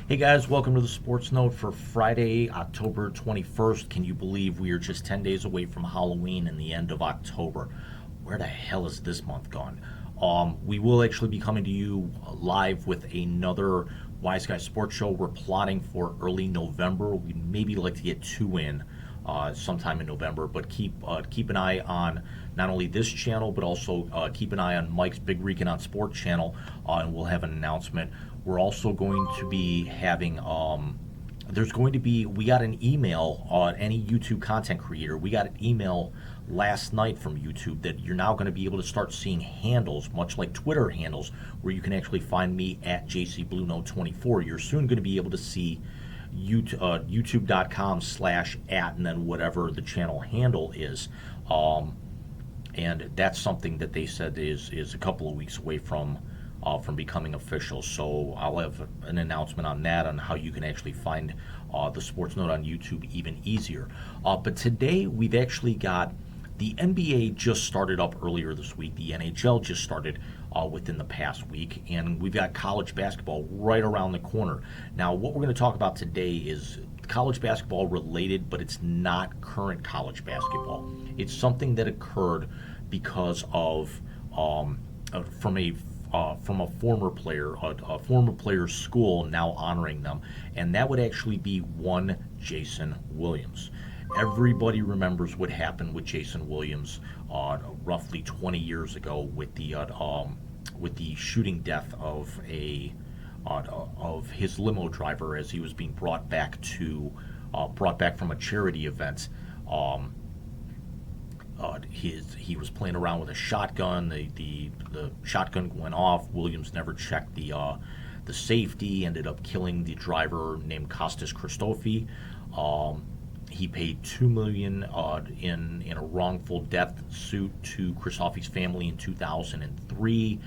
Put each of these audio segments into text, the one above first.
Hey guys, welcome to the Sports Note for Friday, October 21st. Can you believe we are just 10 days away from Halloween and the end of October? Where the hell is this month gone? We will actually be coming to you live with another Wise Guy Sports Show. We're plotting for early November. We maybe like to get two in sometime in November, but keep an eye on not only this channel, but also keep an eye on Mike's Big Recon on Sports channel, and we'll have an announcement. We're also going to be having we got an email on any YouTube content creator. We got an email last night from YouTube that you're now going to be able to start seeing handles, much like Twitter handles, where you can actually find me at JCBlueNote24. You're soon going to be able to see youtube.com/@ and then whatever the channel handle is. And that's something that they said is a couple of weeks away from becoming official. So I'll have an announcement on that, on how you can actually find the Sports Note on YouTube even easier. But today we've actually got the NBA just started up earlier this week. The NHL just started within the past week, and we've got college basketball right around the corner. Now, what we're going to talk about today is college basketball related, but it's not current college basketball. It's something that occurred because of from a former player, a former player's school now honoring them, and that would actually be one Jason Williams. Everybody remembers what happened with Jason Williams roughly 20 years ago with the shooting death of his limo driver as he was being brought back from a charity event. He was playing around with a shotgun. The shotgun went off. Williams never checked the safety. Ended up killing the driver named Costas Christofi. He paid $2 million in a wrongful death suit to Christofi's family in 2003.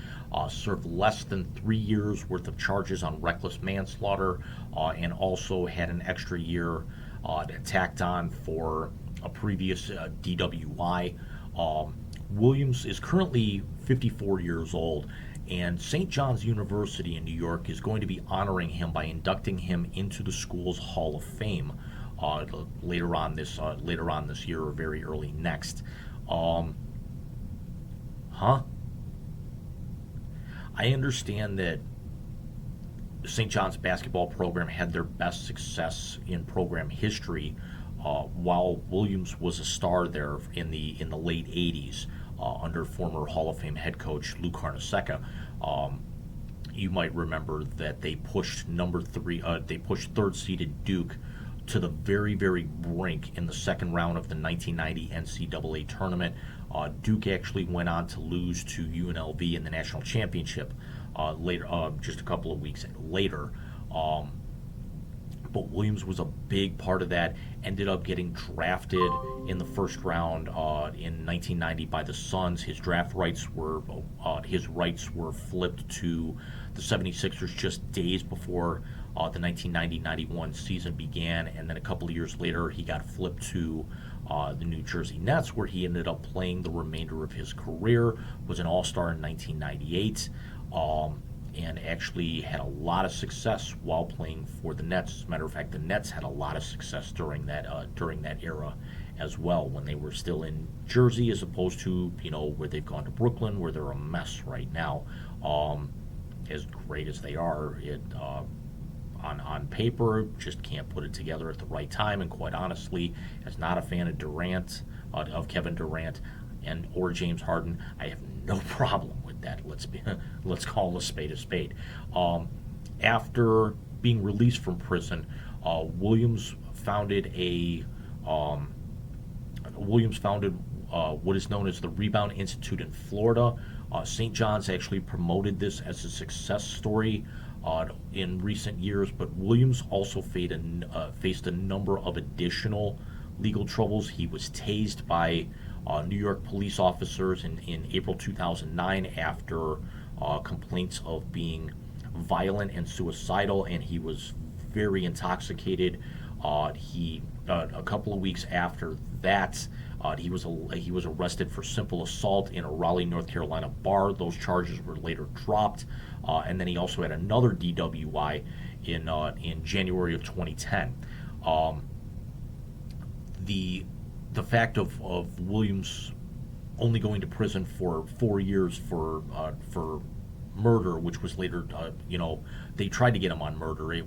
Served less than 3 years worth of charges on reckless manslaughter, and also had an extra year tacked on for a previous DWI. Williams is currently 54 years old, and St. John's University in New York is going to be honoring him by inducting him into the school's Hall of Fame later on this year or very early next. I understand that St. John's basketball program had their best success in program history while Williams was a star there in the late 80s under former Hall of Fame head coach Lou Carnesecca. You might remember that they pushed third-seeded Duke to the very, very brink in the second round of the 1990 NCAA tournament. Duke actually went on to lose to UNLV in the national championship later, just a couple of weeks later. But Williams was a big part of that. Ended up getting drafted in the first round in 1990 by the Suns. His rights were flipped to the 76ers just days before the 1990-91 season began, and then a couple of years later he got flipped to the New Jersey Nets, where he ended up playing the remainder of his career. Was an All-Star in 1998. And actually had a lot of success while playing for the Nets. As a matter of fact, the Nets had a lot of success during that era as well, when they were still in Jersey, as opposed to where they've gone to Brooklyn, where they're a mess right now. As great as they are, on paper, just can't put it together at the right time. And quite honestly, as not a fan of Kevin Durant, or James Harden, I have no problem with that. Let's call a spade a spade. After being released from prison, Williams founded what is known as the Rebound Institute in Florida. St. John's actually promoted this as a success story in recent years, but Williams also faced a number of additional legal troubles. He was tased by New York police officers in April 2009 after complaints of being violent and suicidal, and he was very intoxicated. A couple of weeks after that, he was arrested for simple assault in a Raleigh, North Carolina bar. Those charges were later dropped, and then he also had another DWI in January of 2010. Um, the the fact of Williams only going to prison for 4 years for murder, which was later, they tried to get him on murder. It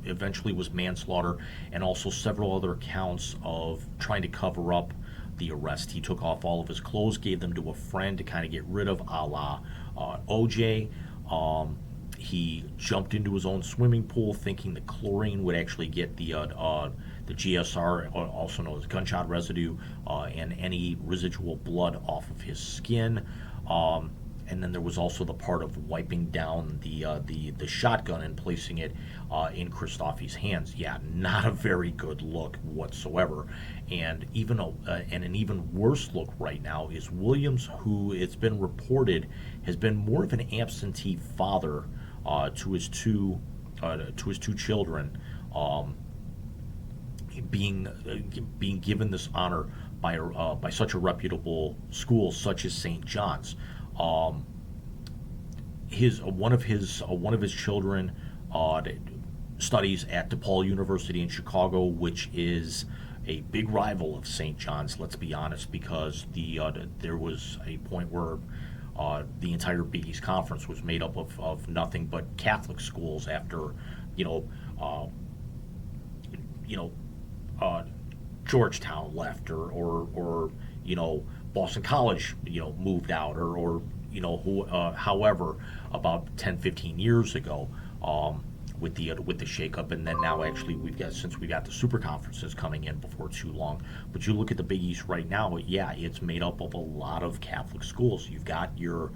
eventually was manslaughter, and also several other counts of trying to cover up the arrest. He took off all of his clothes, gave them to a friend to kind of get rid of, a la OJ. He jumped into his own swimming pool, thinking the chlorine would actually get the GSR, also known as gunshot residue, and any residual blood off of his skin. And then there was also the part of wiping down the shotgun and placing it in Christoffi's hands. Yeah, not a very good look whatsoever. And and an even worse look right now is Williams, who it's been reported has been more of an absentee father to his two children, being given this honor by such a reputable school such as St. John's. One of his children studies at DePaul University in Chicago, which is a big rival of St. John's. Let's be honest, because there was a point where the entire Big East Conference was made up of nothing but Catholic schools after, you know, uh, you know, Georgetown left, or Boston College moved out, or however, about 10, 15 years ago, with the shakeup. And then now actually we got the super conferences coming in before too long. But you look at the Big East right now, yeah, it's made up of a lot of Catholic schools. You've got your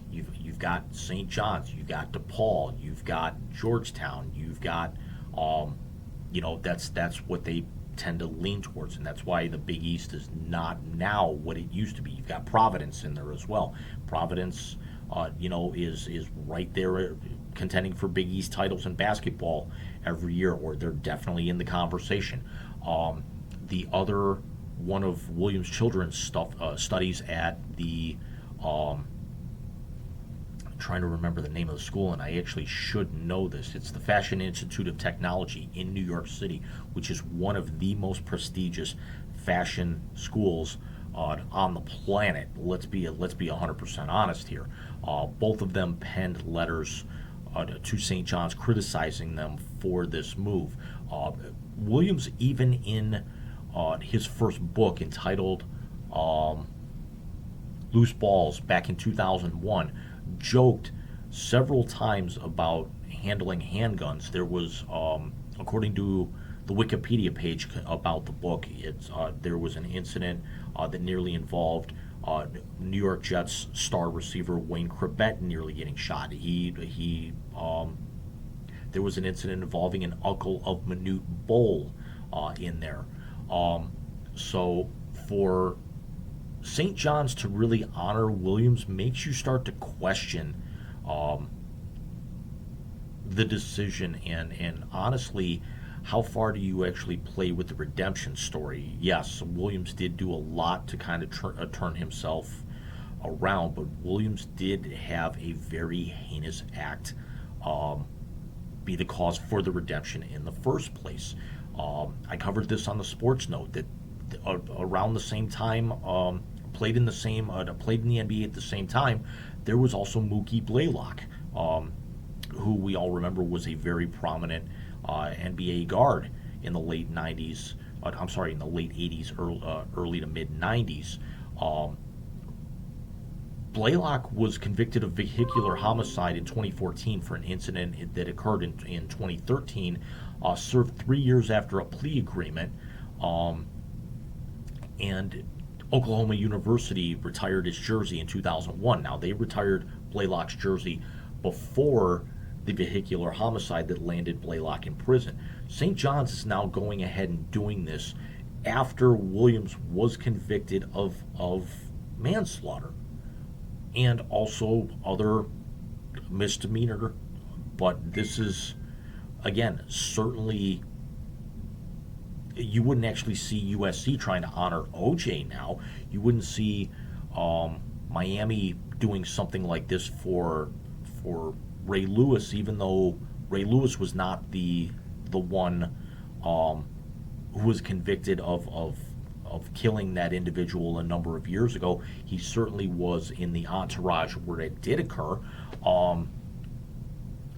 you've got St. John's, you've got DePaul, you've got Georgetown, you've got that's what they tend to lean towards, and that's why the Big East is not now what it used to be. You've got Providence in there as well. Providence, is right there, contending for Big East titles in basketball every year, or they're definitely in the conversation. The other one of Williams' children's studies at the trying to remember the name of the school, and I actually should know this. It's the Fashion Institute of Technology in New York City, which is one of the most prestigious fashion schools on the planet. Let's be 100% honest here. Both of them penned letters to St. John's criticizing them for this move. Williams, even in his first book entitled Loose Balls back in 2001, joked several times about handling handguns. There was, according to the Wikipedia page about the book, there was an incident that nearly involved New York Jets star receiver Wayne Chrebet nearly getting shot. There was an incident involving an uncle of Manute Bol in there. So for St. John's to really honor Williams makes you start to question the decision, and honestly, how far do you actually play with the redemption story? Yes, Williams did do a lot to kind of turn himself around, but Williams did have a very heinous act be the cause for the redemption in the first place. I covered this on the Sports Note that around the same time, played in the NBA at the same time. There was also Mookie Blaylock, who we all remember was a very prominent NBA guard in the late 90s. In the late 80s, early to mid 90s. Blaylock was convicted of vehicular homicide in 2014 for an incident that occurred in 2013. Served 3 years after a plea agreement, and Oklahoma University retired his jersey in 2001. Now, they retired Blaylock's jersey before the vehicular homicide that landed Blaylock in prison. St. John's is now going ahead and doing this after Williams was convicted of manslaughter and also other misdemeanor. But this is, again, certainly, you wouldn't actually see USC trying to honor OJ now. You wouldn't see Miami doing something like this for Ray Lewis, even though Ray Lewis was not the one who was convicted of killing that individual a number of years ago. He certainly was in the entourage where it did occur.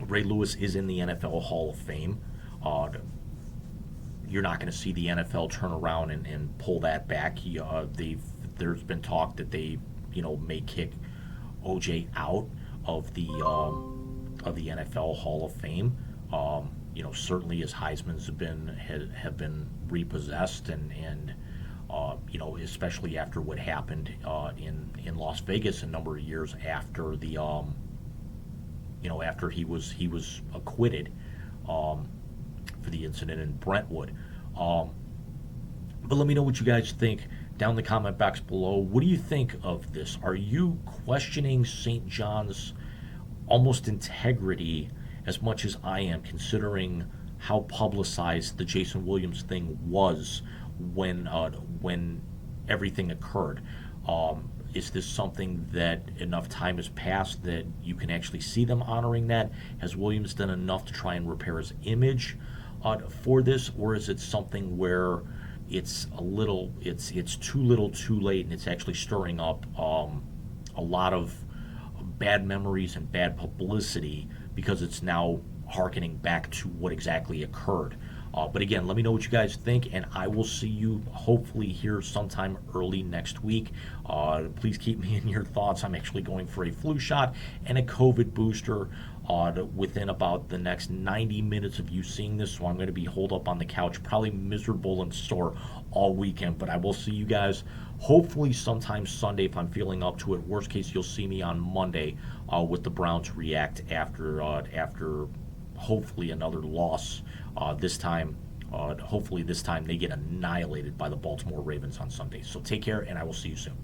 Ray Lewis is in the NFL Hall of Fame. You're not going to see the NFL turn around and pull that back. There's been talk that they, may kick OJ out of the NFL Hall of Fame. Certainly his Heisman's have been repossessed, and especially after what happened in Las Vegas a number of years after after he was acquitted for the incident in Brentwood. But let me know what you guys think down in the comment box below. What do you think of this? Are you questioning St. John's almost integrity as much as I am, considering how publicized the Jason Williams thing was when everything occurred? Is this something that enough time has passed that you can actually see them honoring that? Has Williams done enough to try and repair his image for this, or is it something where it's too little, too late, and it's actually stirring up a lot of bad memories and bad publicity because it's now hearkening back to what exactly occurred? But again, let me know what you guys think, and I will see you hopefully here sometime early next week. Please keep me in your thoughts. I'm actually going for a flu shot and a COVID booster within about the next 90 minutes of you seeing this, so I'm going to be holed up on the couch, probably miserable and sore all weekend. But I will see you guys hopefully sometime Sunday if I'm feeling up to it. Worst case, you'll see me on Monday with the Browns react after hopefully another loss. Hopefully this time they get annihilated by the Baltimore Ravens on Sunday. So take care, and I will see you soon.